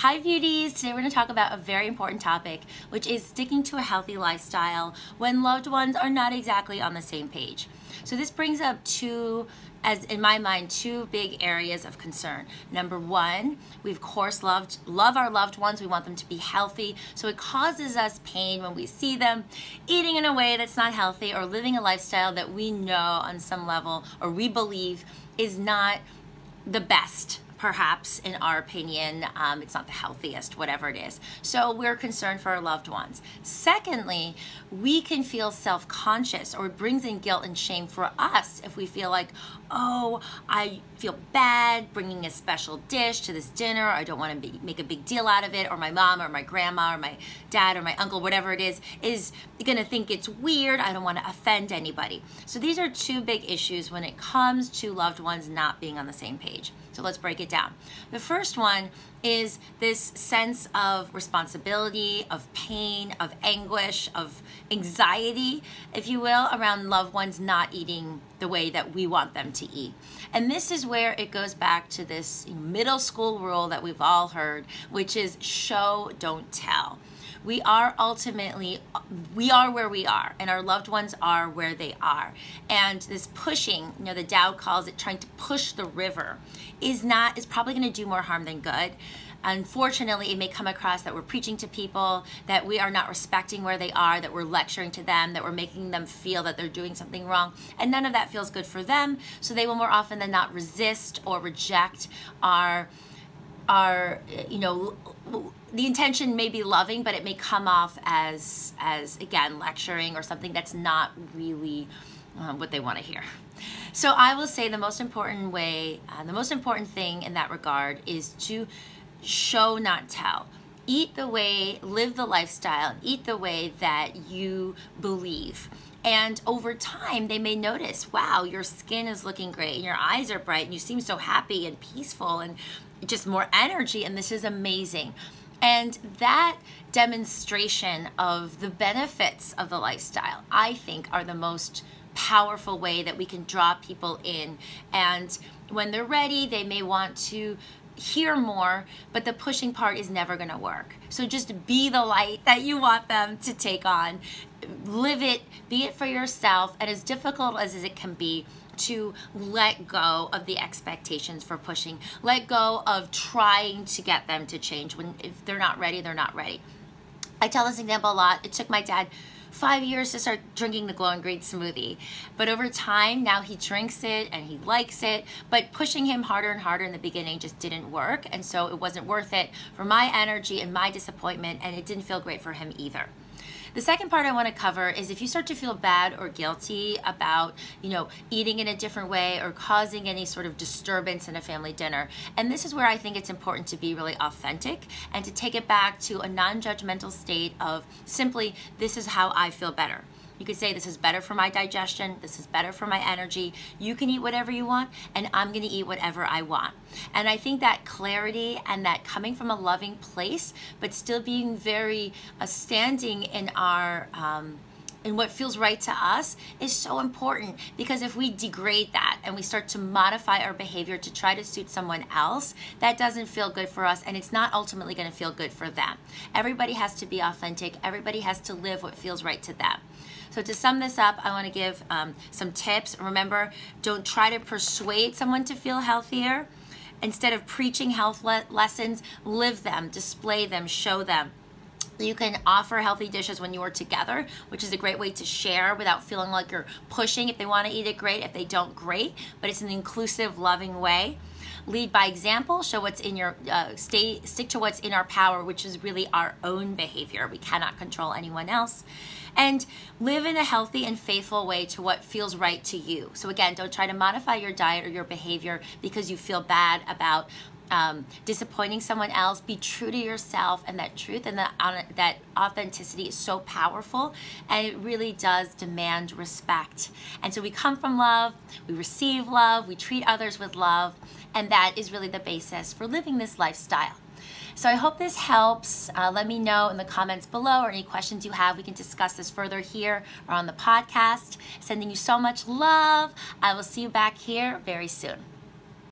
Hi beauties! Today we're going to talk about a very important topic, which is sticking to a healthy lifestyle when loved ones are not exactly on the same page. So this brings up in my mind, two big areas of concern. Number one, we of course love our loved ones. We want them to be healthy. So it causes us pain when we see them eating in a way that's not healthy or living a lifestyle that we know on some level or we believe is not the best. Perhaps in our opinion, it's not the healthiest, whatever it is. So we're concerned for our loved ones. Secondly, we can feel self-conscious, or it brings in guilt and shame for us if we feel like, oh, I feel bad bringing a special dish to this dinner. I don't want to make a big deal out of it, or my mom or my grandma or my dad or my uncle, whatever it is going to think it's weird. I don't want to offend anybody. So these are two big issues when it comes to loved ones not being on the same page. So let's break it down. The first one is this sense of responsibility, of pain, of anguish, of anxiety, if you will, around loved ones not eating the way that we want them to eat. And this is where it goes back to this middle school rule that we've all heard, which is show, don't tell. We are where we are, and our loved ones are where they are. And this pushing, the Tao calls it trying to push the river, is probably going to do more harm than good. Unfortunately, it may come across that we're preaching to people, that we are not respecting where they are, that we're lecturing to them, that we're making them feel that they're doing something wrong, and none of that feels good for them. So they will more often than not resist or reject our the intention may be loving, but it may come off as again, lecturing or something that's not really what they want to hear. So I will say the most important thing in that regard is to show, not tell. Eat the way, live the lifestyle, eat the way that you believe. And over time, they may notice, wow, your skin is looking great and your eyes are bright and you seem so happy and peaceful and just more energy, and this is amazing. And that demonstration of the benefits of the lifestyle, I think, are the most powerful way that we can draw people in. And when they're ready, they may want to hear more, but the pushing part is never going to work. So just be the light that you want them to take on. Live it, be it for yourself, and as difficult as it can be, to let go of the expectations for pushing. Let go of trying to get them to change. If they're not ready, they're not ready. I tell this example a lot. It took my dad 5 years to start drinking the Glow and Great smoothie. But over time, now he drinks it and he likes it, but pushing him harder and harder in the beginning just didn't work. And so it wasn't worth it for my energy and my disappointment, and it didn't feel great for him either. The second part I want to cover is if you start to feel bad or guilty about, eating in a different way or causing any sort of disturbance in a family dinner. And this is where I think it's important to be really authentic and to take it back to a non-judgmental state of simply, this is how I feel better. You could say, this is better for my digestion, this is better for my energy. You can eat whatever you want, and I'm gonna eat whatever I want. And I think that clarity and that coming from a loving place, but still being very standing in our in what feels right to us is so important, because if we degrade that and we start to modify our behavior to try to suit someone else, that doesn't feel good for us, and it's not ultimately going to feel good for them. Everybody has to be authentic. Everybody has to live what feels right to them. So to sum this up, I want to give some tips. Remember, don't try to persuade someone to feel healthier. Instead of preaching health lessons, live them, display them, show them. You can offer healthy dishes when you are together, which is a great way to share without feeling like you're pushing. If they want to eat it, great. If they don't, great. But it's an inclusive, loving way. Lead by example. Show what's in your, stick to what's in our power, which is really our own behavior. We cannot control anyone else. And live in a healthy and faithful way to what feels right to you. So again, don't try to modify your diet or your behavior because you feel bad about disappointing someone else. Be true to yourself, and that truth and that authenticity is so powerful, and it really does demand respect. And so we come from love, we receive love, we treat others with love, and that is really the basis for living this lifestyle. So I hope this helps. Let me know in the comments below, or any questions you have. We can discuss this further here or on the podcast. Sending you so much love. I will see you back here very soon.